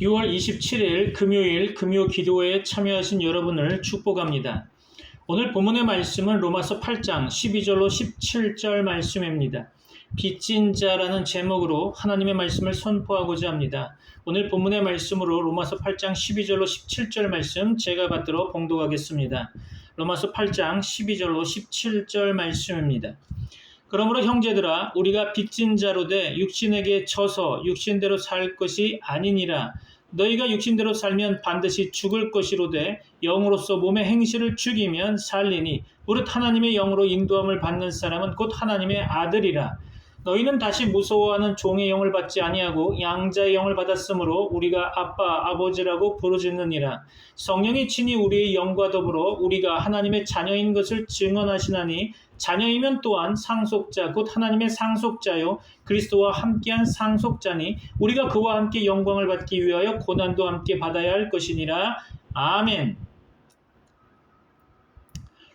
6월 27일 금요일 금요 기도회에 참여하신 여러분을 축복합니다. 오늘 본문의 말씀은 로마서 8장 12절로 17절 말씀입니다. 빚진 자라는 제목으로 하나님의 말씀을 선포하고자 합니다. 오늘 본문의 말씀으로 로마서 8장 12절로 17절 말씀 제가 받들어 봉독하겠습니다. 로마서 8장 12절로 17절 말씀입니다. 그러므로 형제들아 우리가 빚진 자로 돼 육신에게 져서 육신대로 살 것이 아니니라. 너희가 육신대로 살면 반드시 죽을 것이로되 영으로서 몸의 행실을 죽이면 살리니 무릇 하나님의 영으로 인도함을 받는 사람은 곧 하나님의 아들이라. 너희는 다시 무서워하는 종의 영을 받지 아니하고 양자의 영을 받았으므로 우리가 아빠 아버지라고 부르짖느니라. 성령이 친히 우리의 영과 더불어 우리가 하나님의 자녀인 것을 증언하시나니 자녀이면 또한 상속자 곧 하나님의 상속자요 그리스도와 함께한 상속자니 우리가 그와 함께 영광을 받기 위하여 고난도 함께 받아야 할 것이니라. 아멘.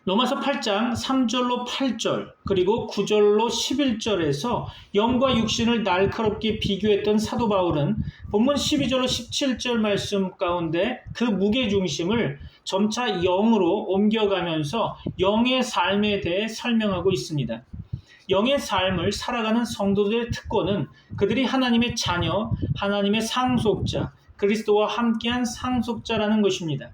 로마서 8장 3절로 8절 그리고 9절로 11절에서 영과 육신을 날카롭게 비교했던 사도 바울은 본문 12절로 17절 말씀 가운데 그 무게중심을 점차 영으로 옮겨가면서 영의 삶에 대해 설명하고 있습니다. 영의 삶을 살아가는 성도들의 특권은 그들이 하나님의 자녀, 하나님의 상속자, 그리스도와 함께한 상속자라는 것입니다.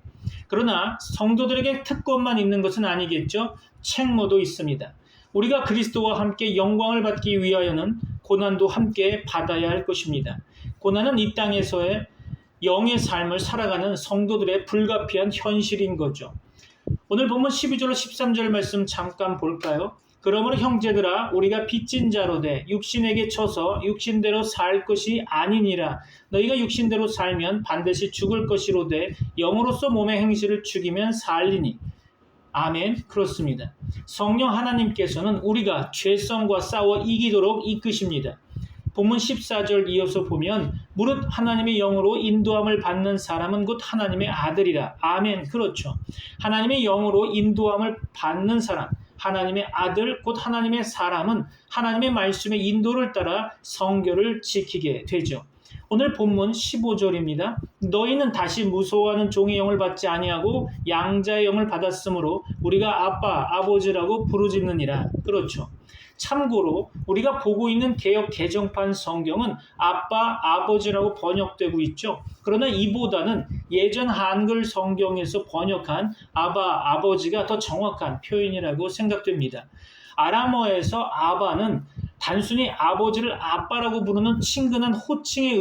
그러나 성도들에게 특권만 있는 것은 아니겠죠. 책무도 있습니다. 우리가 그리스도와 함께 영광을 받기 위하여는 고난도 함께 받아야 할 것입니다. 고난은 이 땅에서의 영의 삶을 살아가는 성도들의 불가피한 현실인 거죠. 오늘 본문 12절로 13절 말씀 잠깐 볼까요? 그러므로 형제들아 우리가 빚진 자로 돼 육신에게 쳐서 육신대로 살 것이 아니니라. 너희가 육신대로 살면 반드시 죽을 것이로되 영으로서 몸의 행실을 죽이면 살리니. 아멘. 그렇습니다. 성령 하나님께서는 우리가 죄성과 싸워 이기도록 이끄십니다. 본문 14절 이어서 보면 무릇 하나님의 영으로 인도함을 받는 사람은 곧 하나님의 아들이라. 아멘. 그렇죠. 하나님의 영으로 인도함을 받는 사람, 하나님의 아들 곧 하나님의 사람은 하나님의 말씀의 인도를 따라 성결을 지키게 되죠. 오늘 본문 15절입니다. 너희는 다시 무서워하는 종의 영을 받지 아니하고 양자의 영을 받았으므로 우리가 아빠 아버지라고 부르짖느니라. 그렇죠. 참고로 우리가 보고 있는 개역 개정판 성경은 아빠 아버지라고 번역되고 있죠. 그러나 이보다는 예전 한글 성경에서 번역한 아바 아버지가 더 정확한 표현이라고 생각됩니다. 아람어에서 아바는 단순히 아버지를 아빠라고 부르는 친근한 호칭의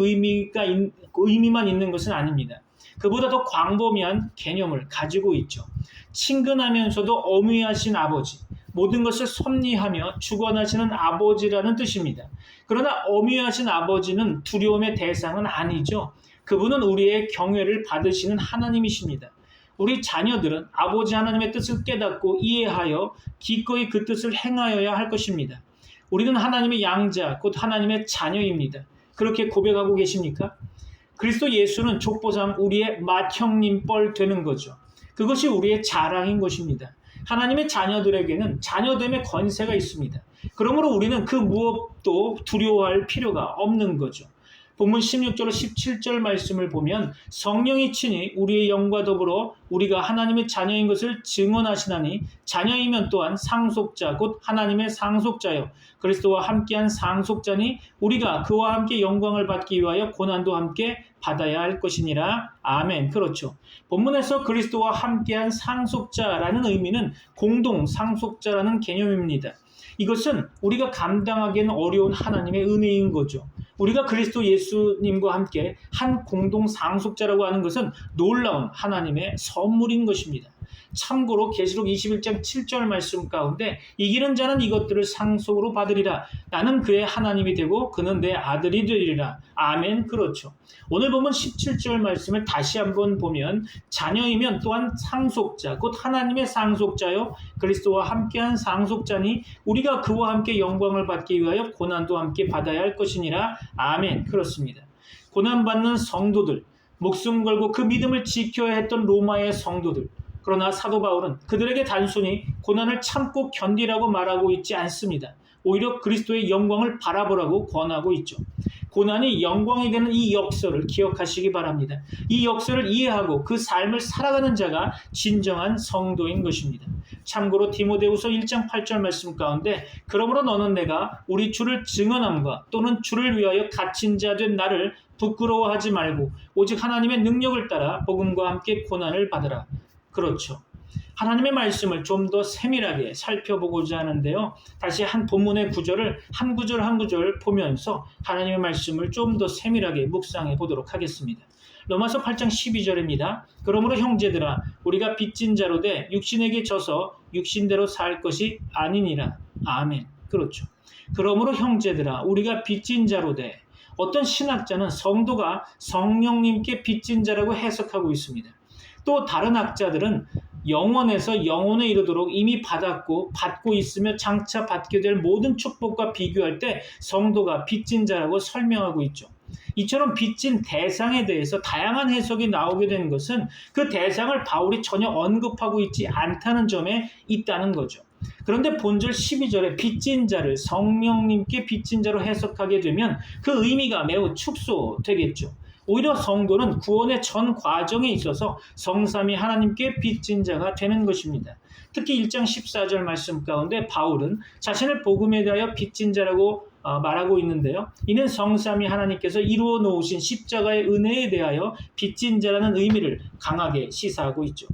의미만 있는 것은 아닙니다. 그보다 더 광범위한 개념을 가지고 있죠. 친근하면서도 엄위하신 아버지, 모든 것을 섭리하며 주관하시는 아버지라는 뜻입니다. 그러나 엄위하신 아버지는 두려움의 대상은 아니죠. 그분은 우리의 경외를 받으시는 하나님이십니다. 우리 자녀들은 아버지 하나님의 뜻을 깨닫고 이해하여 기꺼이 그 뜻을 행하여야 할 것입니다. 우리는 하나님의 양자, 곧 하나님의 자녀입니다. 그렇게 고백하고 계십니까? 그리스도 예수는 족보상 우리의 맏형님 뻘 되는 거죠. 그것이 우리의 자랑인 것입니다. 하나님의 자녀들에게는 자녀됨의 권세가 있습니다. 그러므로 우리는 그 무엇도 두려워할 필요가 없는 거죠. 본문 16절로 17절 말씀을 보면 성령이 친히 우리의 영과 더불어 우리가 하나님의 자녀인 것을 증언하시나니 자녀이면 또한 상속자 곧 하나님의 상속자요 그리스도와 함께한 상속자니 우리가 그와 함께 영광을 받기 위하여 고난도 함께 받아야 할 것이니라. 아멘. 그렇죠. 본문에서 그리스도와 함께한 상속자라는 의미는 공동 상속자라는 개념입니다. 이것은 우리가 감당하기에는 어려운 하나님의 은혜인 거죠. 우리가 그리스도 예수님과 함께 한 공동 상속자라고 하는 것은 놀라운 하나님의 선물인 것입니다. 참고로 계시록 21장 7절 말씀 가운데 이기는 자는 이것들을 상속으로 받으리라. 나는 그의 하나님이 되고 그는 내 아들이 되리라. 아멘. 그렇죠. 오늘 보면 17절 말씀을 다시 한번 보면 자녀이면 또한 상속자 곧 하나님의 상속자요 그리스도와 함께한 상속자니 우리가 그와 함께 영광을 받기 위하여 고난도 함께 받아야 할 것이니라. 아멘. 그렇습니다. 고난받는 성도들, 목숨 걸고 그 믿음을 지켜야 했던 로마의 성도들, 그러나 사도 바울은 그들에게 단순히 고난을 참고 견디라고 말하고 있지 않습니다. 오히려 그리스도의 영광을 바라보라고 권하고 있죠. 고난이 영광이 되는 이 역설을 기억하시기 바랍니다. 이 역설을 이해하고 그 삶을 살아가는 자가 진정한 성도인 것입니다. 참고로 디모데후서 1장 8절 말씀 가운데 그러므로 너는 내가 우리 주를 증언함과 또는 주를 위하여 갇힌 자 된 나를 부끄러워하지 말고 오직 하나님의 능력을 따라 복음과 함께 고난을 받으라. 그렇죠. 하나님의 말씀을 좀 더 세밀하게 살펴보고자 하는데요. 다시 한 본문의 구절을 한 구절 한 구절 보면서 하나님의 말씀을 좀 더 세밀하게 묵상해 보도록 하겠습니다. 로마서 8장 12절입니다. 그러므로 형제들아 우리가 빚진 자로 돼 육신에게 져서 육신대로 살 것이 아니니라. 아멘. 그렇죠. 그러므로 형제들아 우리가 빚진 자로 돼 어떤 신학자는 성도가 성령님께 빚진 자라고 해석하고 있습니다. 또 다른 학자들은 영원에서 영혼에 이르도록 이미 받았고 받고 있으며 장차 받게 될 모든 축복과 비교할 때 성도가 빚진 자라고 설명하고 있죠. 이처럼 빚진 대상에 대해서 다양한 해석이 나오게 된 것은 그 대상을 바울이 전혀 언급하고 있지 않다는 점에 있다는 거죠. 그런데 본절 12절에 빚진 자를 성령님께 빚진 자로 해석하게 되면 그 의미가 매우 축소되겠죠. 오히려 성도는 구원의 전 과정에 있어서 성삼위 하나님께 빚진 자가 되는 것입니다. 특히 1장 14절 말씀 가운데 바울은 자신을 복음에 대하여 빚진 자라고 말하고 있는데요. 이는 성삼위 하나님께서 이루어 놓으신 십자가의 은혜에 대하여 빚진 자라는 의미를 강하게 시사하고 있죠.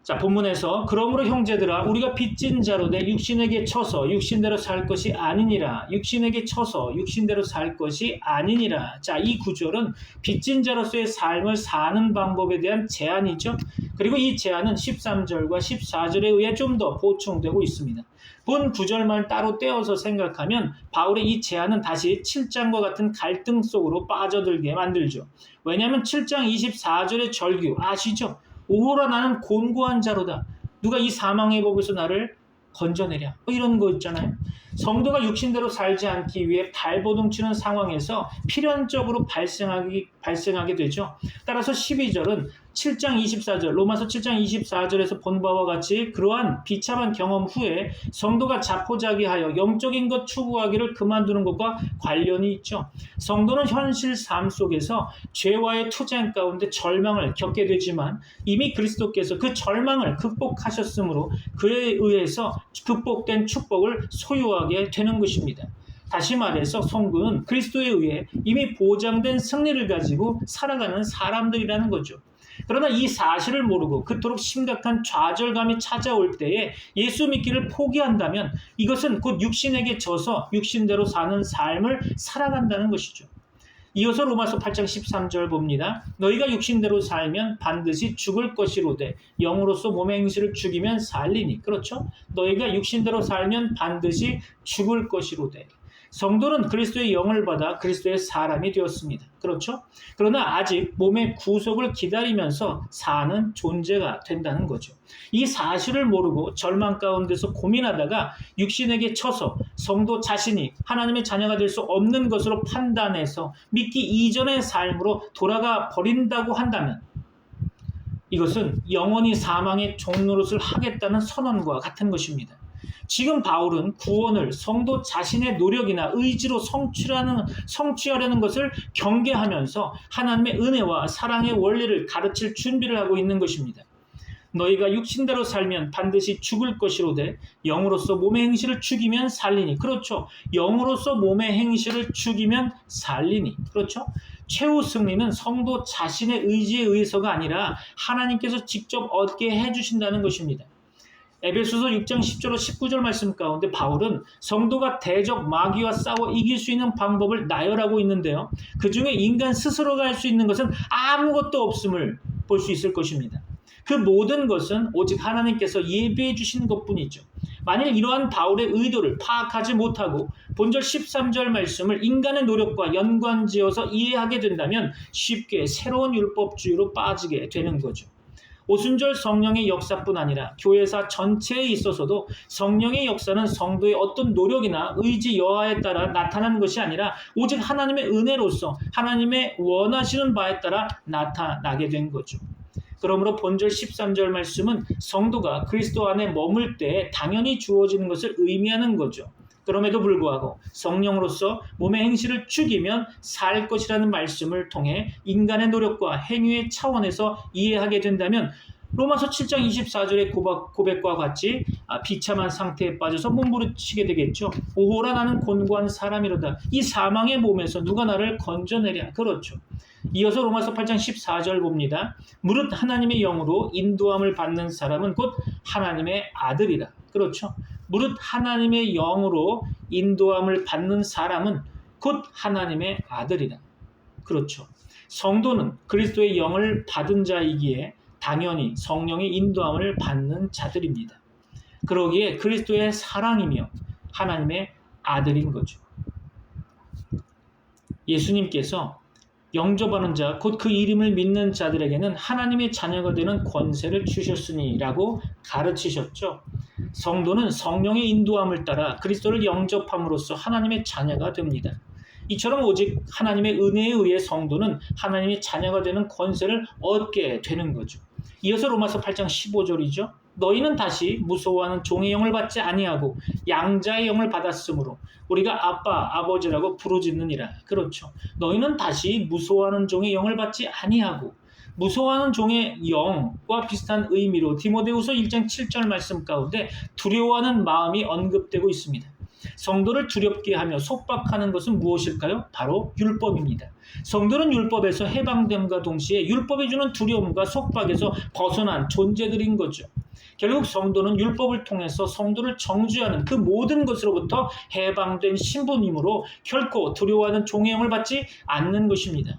자, 본문에서 그러므로 형제들아 우리가 빚진 자로 내 육신에게 쳐서 육신대로 살 것이 아니니라. 육신에게 쳐서 육신대로 살 것이 아니니라. 자, 이 구절은 빚진 자로서의 삶을 사는 방법에 대한 제안이죠. 그리고 이 제안은 13절과 14절에 의해 좀 더 보충되고 있습니다. 본 구절만 따로 떼어서 생각하면 바울의 이 제안은 다시 7장과 같은 갈등 속으로 빠져들게 만들죠. 왜냐하면 7장 24절의 절규 아시죠? 오호라 나는 곤고한 자로다. 누가 이 사망의 법에서 나를 건져내랴. 이런 거 있잖아요. 성도가 육신대로 살지 않기 위해 발버둥치는 상황에서 필연적으로 발생하게 되죠. 따라서 12절은 7장 24절, 로마서 7장 24절에서 본 바와 같이 그러한 비참한 경험 후에 성도가 자포자기하여 영적인 것 추구하기를 그만두는 것과 관련이 있죠. 성도는 현실 삶 속에서 죄와의 투쟁 가운데 절망을 겪게 되지만 이미 그리스도께서 그 절망을 극복하셨으므로 그에 의해서 극복된 축복을 소유하게 되는 것입니다. 다시 말해서 성도는 그리스도에 의해 이미 보장된 승리를 가지고 살아가는 사람들이라는 거죠. 그러나 이 사실을 모르고 그토록 심각한 좌절감이 찾아올 때에 예수 믿기를 포기한다면 이것은 곧 육신에게 져서 육신대로 사는 삶을 살아간다는 것이죠. 이어서 로마서 8장 13절 봅니다. 너희가 육신대로 살면 반드시 죽을 것이로되 영으로서 몸의 행실을 죽이면 살리니. 그렇죠? 너희가 육신대로 살면 반드시 죽을 것이로되. 성도는 그리스도의 영을 받아 그리스도의 사람이 되었습니다. 그렇죠? 그러나 아직 몸의 구속을 기다리면서 사는 존재가 된다는 거죠. 이 사실을 모르고 절망 가운데서 고민하다가 육신에게 쳐서 성도 자신이 하나님의 자녀가 될 수 없는 것으로 판단해서 믿기 이전의 삶으로 돌아가 버린다고 한다면 이것은 영원히 사망의 종노릇을 하겠다는 선언과 같은 것입니다. 지금 바울은 구원을 성도 자신의 노력이나 의지로 성취하려는 것을 경계하면서 하나님의 은혜와 사랑의 원리를 가르칠 준비를 하고 있는 것입니다. 너희가 육신대로 살면 반드시 죽을 것이로되 영으로서 몸의 행실을 죽이면 살리니. 그렇죠. 영으로서 몸의 행실을 죽이면 살리니. 그렇죠. 최후 승리는 성도 자신의 의지에 의해서가 아니라 하나님께서 직접 얻게 해주신다는 것입니다. 에베소서 6장 10절로 19절 말씀 가운데 바울은 성도가 대적 마귀와 싸워 이길 수 있는 방법을 나열하고 있는데요. 그 중에 인간 스스로가 할 수 있는 것은 아무것도 없음을 볼 수 있을 것입니다. 그 모든 것은 오직 하나님께서 예비해 주신 것뿐이죠. 만일 이러한 바울의 의도를 파악하지 못하고 본절 13절 말씀을 인간의 노력과 연관지어서 이해하게 된다면 쉽게 새로운 율법주의로 빠지게 되는 거죠. 오순절 성령의 역사뿐 아니라 교회사 전체에 있어서도 성령의 역사는 성도의 어떤 노력이나 의지 여하에 따라 나타나는 것이 아니라 오직 하나님의 은혜로서 하나님의 원하시는 바에 따라 나타나게 된 거죠. 그러므로 본절 13절 말씀은 성도가 그리스도 안에 머물 때 당연히 주어지는 것을 의미하는 거죠. 그럼에도 불구하고 성령으로서 몸의 행실을 죽이면 살 것이라는 말씀을 통해 인간의 노력과 행위의 차원에서 이해하게 된다면 로마서 7장 24절의 고백과 같이 비참한 상태에 빠져서 몸부림치게 되겠죠. 오호라 나는 곤고한 사람이로다. 이 사망의 몸에서 누가 나를 건져내랴. 그렇죠. 이어서 로마서 8장 14절 봅니다. 무릇 하나님의 영으로 인도함을 받는 사람은 곧 하나님의 아들이라. 그렇죠. 무릇 하나님의 영으로 인도함을 받는 사람은 곧 하나님의 아들이다. 그렇죠. 성도는 그리스도의 영을 받은 자이기에 당연히 성령의 인도함을 받는 자들입니다. 그러기에 그리스도의 사랑이며 하나님의 아들인 거죠. 예수님께서 영접하는 자, 곧 그 이름을 믿는 자들에게는 하나님의 자녀가 되는 권세를 주셨으니라고 가르치셨죠. 성도는 성령의 인도함을 따라 그리스도를 영접함으로써 하나님의 자녀가 됩니다. 이처럼 오직 하나님의 은혜에 의해 성도는 하나님의 자녀가 되는 권세를 얻게 되는 거죠. 이어서 로마서 8장 15절이죠. 너희는 다시 무서워하는 종의 영을 받지 아니하고 양자의 영을 받았으므로 우리가 아빠, 아버지라고 부르짖느니라. 그렇죠. 너희는 다시 무서워하는 종의 영을 받지 아니하고, 무서워하는 종의 영과 비슷한 의미로 디모데후서 1장 7절 말씀 가운데 두려워하는 마음이 언급되고 있습니다. 성도를 두렵게 하며 속박하는 것은 무엇일까요? 바로 율법입니다. 성도는 율법에서 해방됨과 동시에 율법이 주는 두려움과 속박에서 벗어난 존재들인 거죠. 결국 성도는 율법을 통해서 성도를 정죄하는 그 모든 것으로부터 해방된 신분이므로 결코 두려워하는 종의 영을 받지 않는 것입니다.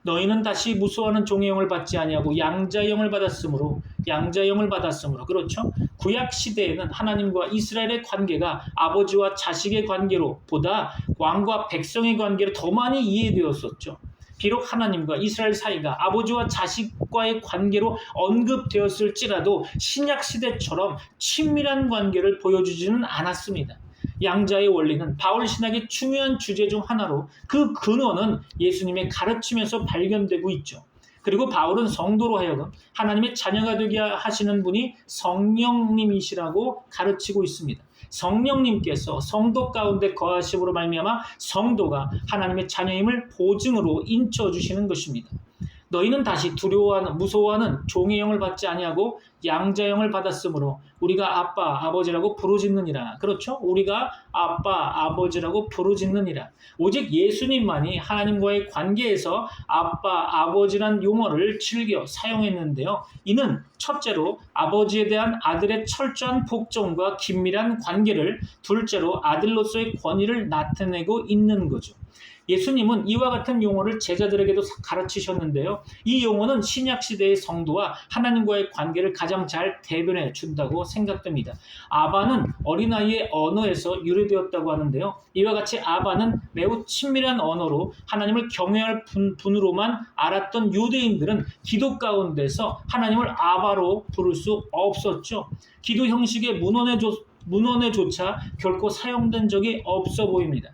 너희는 다시 무서워하는 종의 영을 받지 아니하고 양자의 영을 받았으므로, 양자의 영을 받았으므로. 그렇죠? 구약 시대에는 하나님과 이스라엘의 관계가 아버지와 자식의 관계로 보다 왕과 백성의 관계로 더 많이 이해되었었죠. 비록 하나님과 이스라엘 사이가 아버지와 자식과의 관계로 언급되었을지라도 신약 시대처럼 친밀한 관계를 보여주지는 않았습니다. 양자의 원리는 바울 신학의 중요한 주제 중 하나로 그 근원은 예수님의 가르침에서 발견되고 있죠. 그리고 바울은 성도로 하여금 하나님의 자녀가 되게 하시는 분이 성령님이시라고 가르치고 있습니다. 성령님께서 성도 가운데 거하심으로 말미암아 성도가 하나님의 자녀임을 보증으로 인쳐주시는 것입니다. 너희는 다시 두려워하는, 무서워하는 종의 영을 받지 아니하고 양자의 영을 받았으므로 우리가 아빠, 아버지라고 부르짖느니라. 그렇죠? 우리가 아빠, 아버지라고 부르짖느니라. 오직 예수님만이 하나님과의 관계에서 아빠, 아버지란 용어를 즐겨 사용했는데요. 이는 첫째로 아버지에 대한 아들의 철저한 복종과 긴밀한 관계를, 둘째로 아들로서의 권위를 나타내고 있는 거죠. 예수님은 이와 같은 용어를 제자들에게도 가르치셨는데요. 이 용어는 신약시대의 성도와 하나님과의 관계를 가장 잘 대변해 준다고 생각됩니다. 아바는 어린아이의 언어에서 유래되었다고 하는데요. 이와 같이 아바는 매우 친밀한 언어로 하나님을 경외할 분으로만 알았던 유대인들은 기도 가운데서 하나님을 아바로 부를 수 없었죠. 기도 형식의 문헌에조차 결코 사용된 적이 없어 보입니다.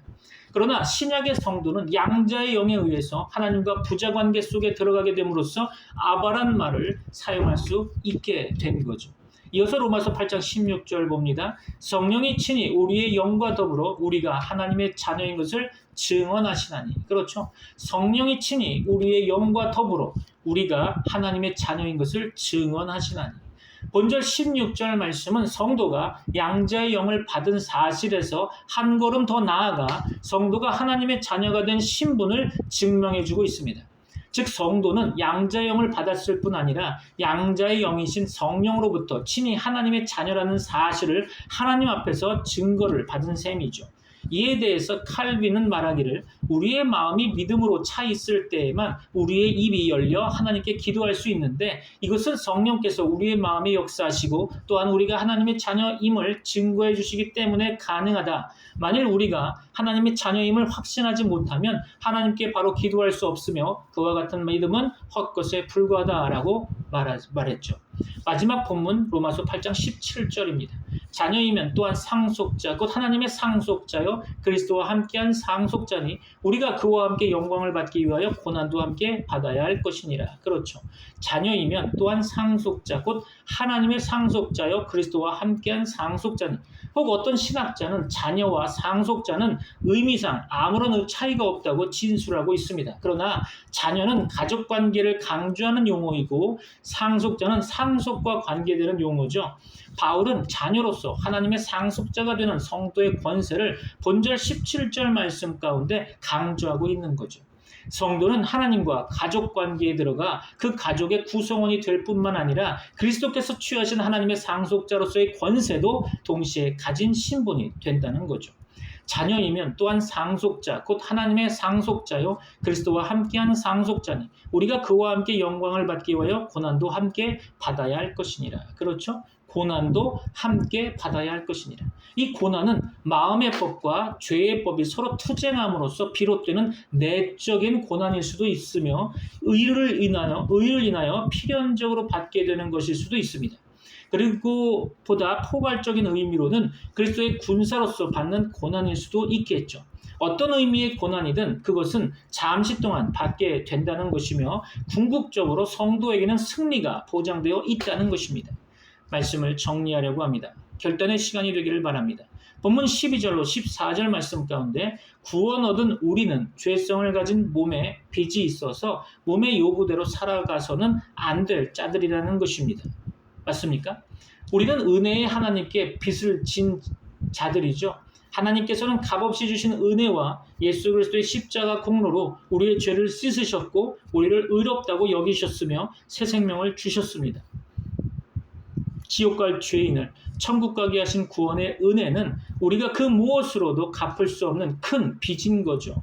그러나 신약의 성도는 양자의 영에 의해서 하나님과 부자관계 속에 들어가게 됨으로써 아바란 말을 사용할 수 있게 된 거죠. 이어서 로마서 8장 16절 봅니다. 성령이 친히 우리의 영과 더불어 우리가 하나님의 자녀인 것을 증언하시나니. 그렇죠. 성령이 친히 우리의 영과 더불어 우리가 하나님의 자녀인 것을 증언하시나니. 본절 16절 말씀은 성도가 양자의 영을 받은 사실에서 한 걸음 더 나아가 성도가 하나님의 자녀가 된 신분을 증명해주고 있습니다. 즉 성도는 양자의 영을 받았을 뿐 아니라 양자의 영이신 성령으로부터 친히 하나님의 자녀라는 사실을 하나님 앞에서 증거를 받은 셈이죠. 이에 대해서 칼빈은 말하기를 우리의 마음이 믿음으로 차 있을 때에만 우리의 입이 열려 하나님께 기도할 수 있는데 이것은 성령께서 우리의 마음에 역사하시고 또한 우리가 하나님의 자녀임을 증거해 주시기 때문에 가능하다. 만일 우리가 하나님의 자녀임을 확신하지 못하면 하나님께 바로 기도할 수 없으며 그와 같은 믿음은 헛것에 불과하다라고 말했죠. 마지막 본문 로마서 8장 17절입니다. 자녀이면 또한 상속자 곧 하나님의 상속자요 그리스도와 함께한 상속자니 우리가 그와 함께 영광을 받기 위하여 고난도 함께 받아야 할 것이니라. 그렇죠. 자녀이면 또한 상속자 곧 하나님의 상속자요 그리스도와 함께한 상속자니 혹 어떤 신학자는 자녀와 상속자는 의미상 아무런 차이가 없다고 진술하고 있습니다. 그러나 자녀는 가족관계를 강조하는 용어이고 상속자는 상속과 관계되는 용어죠. 바울은 자녀로서 하나님의 상속자가 되는 성도의 권세를 본절 17절 말씀 가운데 강조하고 있는 거죠. 성도는 하나님과 가족관계에 들어가 그 가족의 구성원이 될 뿐만 아니라 그리스도께서 취하신 하나님의 상속자로서의 권세도 동시에 가진 신분이 된다는 거죠. 자녀이면 또한 상속자 곧 하나님의 상속자요 그리스도와 함께하는 상속자니 우리가 그와 함께 영광을 받기 위하여 고난도 함께 받아야 할 것이니라. 그렇죠? 고난도 함께 받아야 할 것이니라. 이 고난은 마음의 법과 죄의 법이 서로 투쟁함으로써 비롯되는 내적인 고난일 수도 있으며 의를 인하여 필연적으로 받게 되는 것일 수도 있습니다. 그리고 보다 포괄적인 의미로는 그리스도의 군사로서 받는 고난일 수도 있겠죠. 어떤 의미의 고난이든 그것은 잠시 동안 받게 된다는 것이며 궁극적으로 성도에게는 승리가 보장되어 있다는 것입니다. 말씀을 정리하려고 합니다. 결단의 시간이 되기를 바랍니다. 본문 12절로 14절 말씀 가운데 구원 얻은 우리는 죄성을 가진 몸에 빚이 있어서 몸의 요구대로 살아가서는 안 될 자들이라는 것입니다. 맞습니까? 우리는 은혜의 하나님께 빚을 진 자들이죠. 하나님께서는 값없이 주신 은혜와 예수 그리스도의 십자가 공로로 우리의 죄를 씻으셨고 우리를 의롭다고 여기셨으며 새 생명을 주셨습니다. 지옥 갈 죄인을 천국 가게 하신 구원의 은혜는 우리가 그 무엇으로도 갚을 수 없는 큰 빚인 거죠.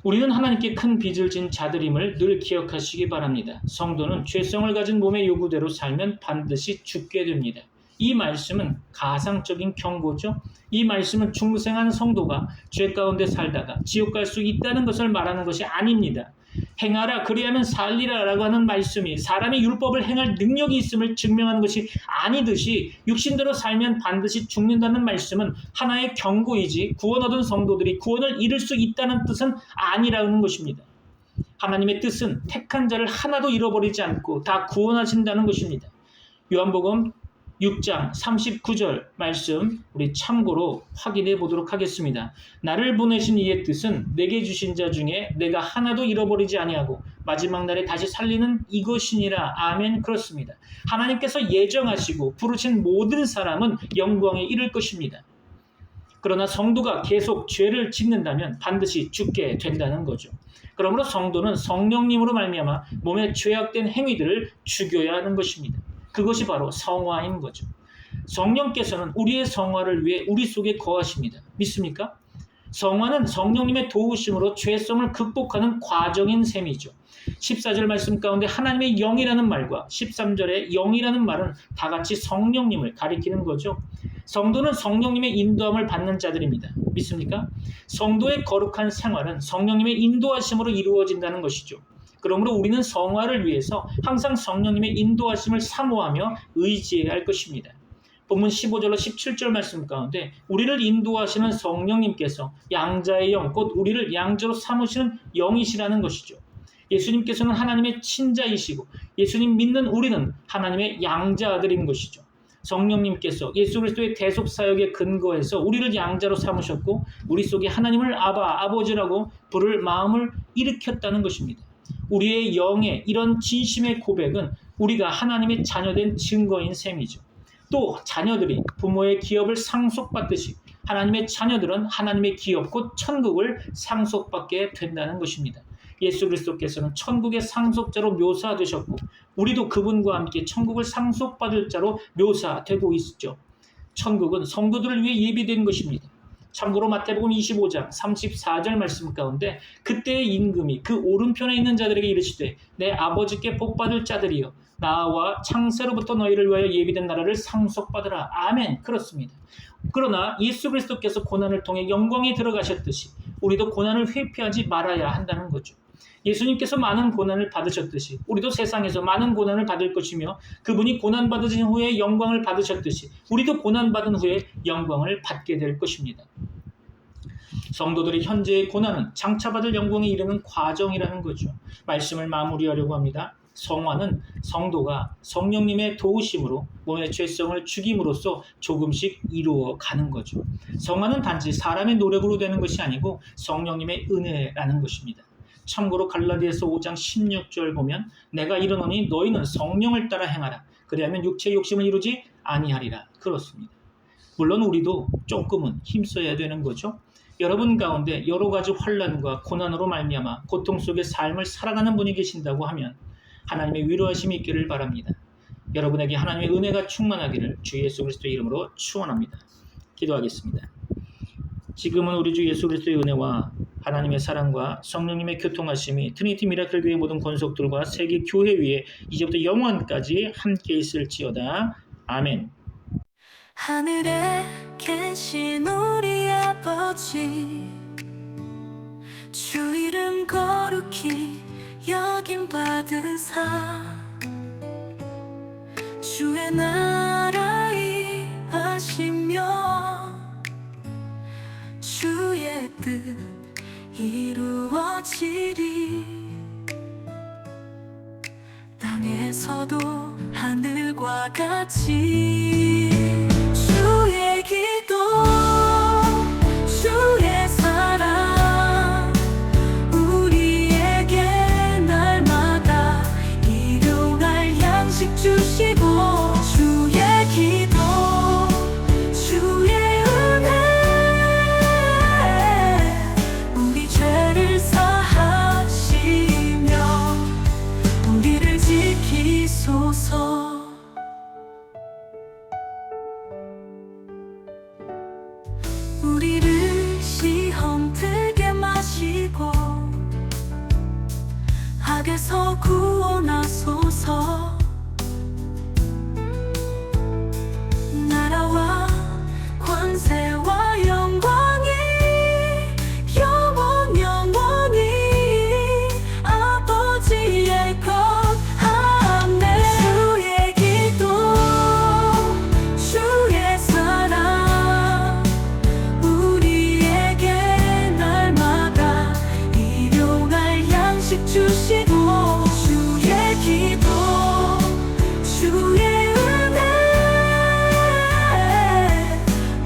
우리는 하나님께 큰 빚을 진 자들임을 늘 기억하시기 바랍니다. 성도는 죄성을 가진 몸의 요구대로 살면 반드시 죽게 됩니다. 이 말씀은 가상적인 경고죠. 이 말씀은 중생한 성도가 죄 가운데 살다가 지옥 갈 수 있다는 것을 말하는 것이 아닙니다. 행하라 그리하면 살리라 라고 하는 말씀이 사람이 율법을 행할 능력이 있음을 증명하는 것이 아니듯이 육신대로 살면 반드시 죽는다는 말씀은 하나의 경고이지 구원 얻은 성도들이 구원을 이룰 수 있다는 뜻은 아니라는 것입니다. 하나님의 뜻은 택한 자를 하나도 잃어버리지 않고 다 구원하신다는 것입니다. 요한복음 6장 39절 말씀 우리 참고로 확인해 보도록 하겠습니다. 나를 보내신 이의 뜻은 내게 주신 자 중에 내가 하나도 잃어버리지 아니하고 마지막 날에 다시 살리는 이것이니라. 아멘. 그렇습니다. 하나님께서 예정하시고 부르신 모든 사람은 영광에 이를 것입니다. 그러나 성도가 계속 죄를 짓는다면 반드시 죽게 된다는 거죠. 그러므로 성도는 성령님으로 말미암아 몸의 죄악된 행위들을 죽여야 하는 것입니다. 그것이 바로 성화인 거죠. 성령께서는 우리의 성화를 위해 우리 속에 거하십니다. 믿습니까? 성화는 성령님의 도우심으로 죄성을 극복하는 과정인 셈이죠. 14절 말씀 가운데 하나님의 영이라는 말과 13절의 영이라는 말은 다 같이 성령님을 가리키는 거죠. 성도는 성령님의 인도함을 받는 자들입니다. 믿습니까? 성도의 거룩한 생활은 성령님의 인도하심으로 이루어진다는 것이죠. 그러므로 우리는 성화를 위해서 항상 성령님의 인도하심을 사모하며 의지해야 할 것입니다. 본문 15절로 17절 말씀 가운데 우리를 인도하시는 성령님께서 양자의 영, 곧 우리를 양자로 삼으시는 영이시라는 것이죠. 예수님께서는 하나님의 친자이시고 예수님 믿는 우리는 하나님의 양자 아들인 것이죠. 성령님께서 예수 그리스도의 대속 사역에 근거해서 우리를 양자로 삼으셨고 우리 속에 하나님을 아버지라고 부를 마음을 일으켰다는 것입니다. 우리의 영의 이런 진심의 고백은 우리가 하나님의 자녀된 증거인 셈이죠. 또 자녀들이 부모의 기업을 상속받듯이 하나님의 자녀들은 하나님의 기업 곧 천국을 상속받게 된다는 것입니다. 예수 그리스도께서는 천국의 상속자로 묘사되셨고 우리도 그분과 함께 천국을 상속받을 자로 묘사되고 있죠. 천국은 성도들을 위해 예비된 것입니다. 참고로 마태복음 25장 34절 말씀 가운데 그때의 임금이 그 오른편에 있는 자들에게 이르시되 내 아버지께 복받을 자들이여 나와 창세로부터 너희를 위하여 예비된 나라를 상속받으라. 아멘. 그렇습니다. 그러나 예수 그리스도께서 고난을 통해 영광에 들어가셨듯이 우리도 고난을 회피하지 말아야 한다는 거죠. 예수님께서 많은 고난을 받으셨듯이 우리도 세상에서 많은 고난을 받을 것이며 그분이 고난받으신 후에 영광을 받으셨듯이 우리도 고난받은 후에 영광을 받게 될 것입니다. 성도들의 현재의 고난은 장차받을 영광에 이르는 과정이라는 거죠. 말씀을 마무리하려고 합니다. 성화는 성도가 성령님의 도우심으로 몸의 죄성을 죽임으로써 조금씩 이루어가는 거죠. 성화는 단지 사람의 노력으로 되는 것이 아니고 성령님의 은혜라는 것입니다. 참고로 갈라디아서 5장 16절 보면 내가 이르노니 너희는 성령을 따라 행하라. 그리하면 육체의 욕심을 이루지 아니하리라. 그렇습니다. 물론 우리도 조금은 힘써야 되는 거죠. 여러분 가운데 여러 가지 환난과 고난으로 말미암아 고통 속의 삶을 살아가는 분이 계신다고 하면 하나님의 위로하심이 있기를 바랍니다. 여러분에게 하나님의 은혜가 충만하기를 주 예수 그리스도의 이름으로 축원합니다. 기도하겠습니다. 지금은 우리 주 예수 그리스도의 은혜와 하나님의 사랑과 성령님의 교통하심이 트리니티 미라클 교회 모든 권속들과 세계 교회 위에 이제부터 영원까지 함께 있을지어다. 아멘. 하늘에 계신 우리 아버지, 주 이름 거룩히 여김 받으사 주의 나라 임하시며 주의 뜻 이루어지리. 땅에서도 하늘과 같이 주의 기도 주의 사랑 우리에게 날마다 일용할 양식 주시고 주의 기도 주의 은혜 우리 죄를 사하시며 우리를 지키소서. 우리를 시험 들게 마시고 악에서 구원하소서. 나라와 권세와 영광이 영원 영원히 아버지의 것. 아멘. 주의 기도 주의 사랑 우리에게 날마다 일용할 양식 주시고 주의 기도 주의 은혜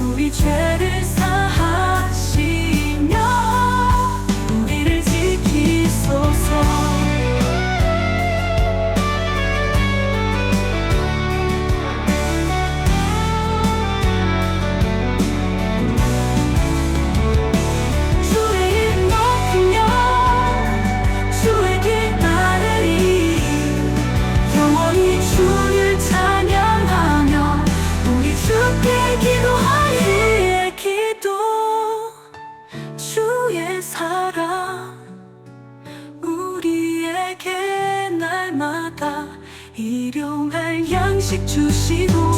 우리 죄를 사하시며 우리를 지키소서. 주의 이름 높이며 주의 길 따르리. 영원히 주를 찬양하며 우리 주께 기도하리. 주의 기도 주의 사랑 우리에게 날마다 일용할 양식 주시고